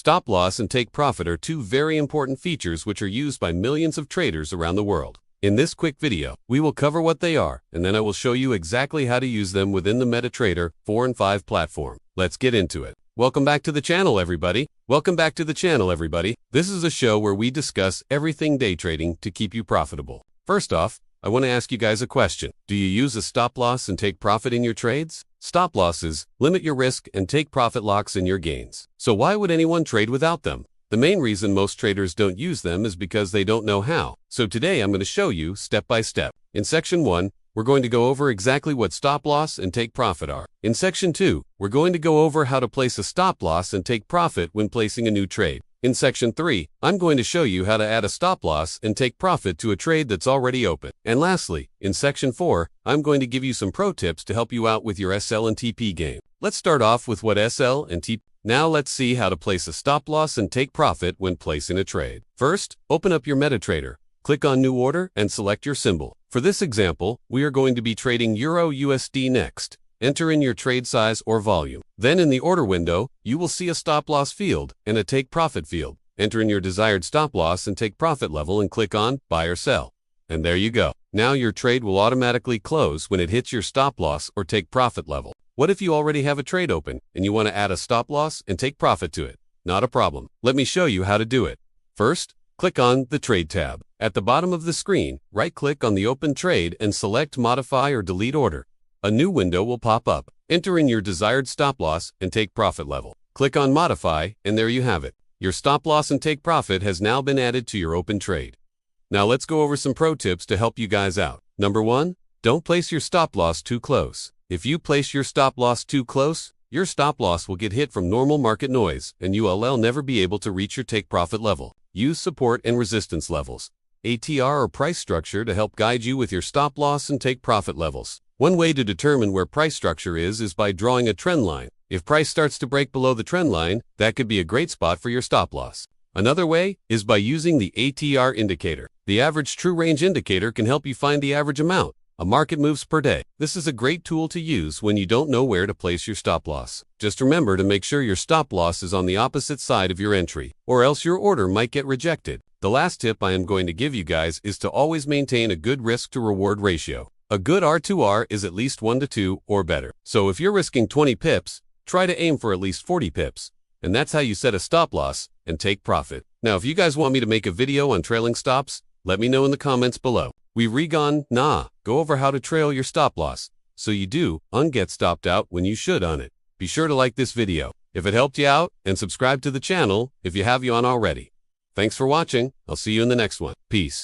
Stop loss and take profit are two very important features which are used by millions of traders around the world. In this quick video, we will cover what they are, and then I will show you exactly how to use them within the MetaTrader 4 and 5 platform. Let's get into it. Welcome back to the channel, everybody. This is a show where we discuss everything day trading to keep you profitable. First off, I want to ask you guys a question. Do you use a stop loss and take profit in your trades? Stop losses limit your risk and take profit locks in your gains. So why would anyone trade without them? The main reason most traders don't use them is because they don't know how. So today I'm going to show you step by step. In section 1, we're going to go over exactly what stop loss and take profit are. In section 2, we're going to go over how to place a stop loss and take profit when placing a new trade. In section 3, I'm going to show you how to add a stop loss and take profit to a trade that's already open. And lastly, in section 4, I'm going to give you some pro tips to help you out with your SL and TP game. Let's start off with what SL and TP. Now let's see how to place a stop loss and take profit when placing a trade. First, open up your MetaTrader. Click on New Order and select your symbol. For this example, we are going to be trading Euro USD next. Enter in your trade size or volume. Then in the order window, you will see a stop loss field and a take profit field. Enter in your desired stop loss and take profit level and click on Buy or Sell. And there you go. Now your trade will automatically close when it hits your stop loss or take profit level. What if you already have a trade open and you want to add a stop loss and take profit to it? Not a problem. Let me show you how to do it. First, click on the Trade tab. At the bottom of the screen, right-click on the open trade and select Modify or Delete Order. A new window will pop up. Enter in your desired stop loss and take profit level. Click on Modify, and there you have it. Your stop loss and take profit has now been added to your open trade. Now let's go over some pro tips to help you guys out. Number 1, don't place your stop loss too close. If you place your stop loss too close, your stop loss will get hit from normal market noise, and you will never be able to reach your take profit level. Use support and resistance levels, ATR or price structure to help guide you with your stop loss and take profit levels. One way to determine where price structure is by drawing a trend line. If price starts to break below the trend line, that could be a great spot for your stop loss. Another way is by using the ATR indicator. The average true range indicator can help you find the average amount a market moves per day. This is a great tool to use when you don't know where to place your stop loss. Just remember to make sure your stop loss is on the opposite side of your entry, or else your order might get rejected. The last tip I am going to give you guys is to always maintain a good risk to reward ratio. A good R2R is at least 1 to 2 or better. So if you're risking 20 pips, try to aim for at least 40 pips. And that's how you set a stop loss and take profit. Now, if you guys want me to make a video on trailing stops, let me know in the comments below. Go over how to trail your stop loss, so you do get stopped out when you should on it. Be sure to like this video if it helped you out and subscribe to the channel if you haven't already. Thanks for watching. I'll see you in the next one. Peace.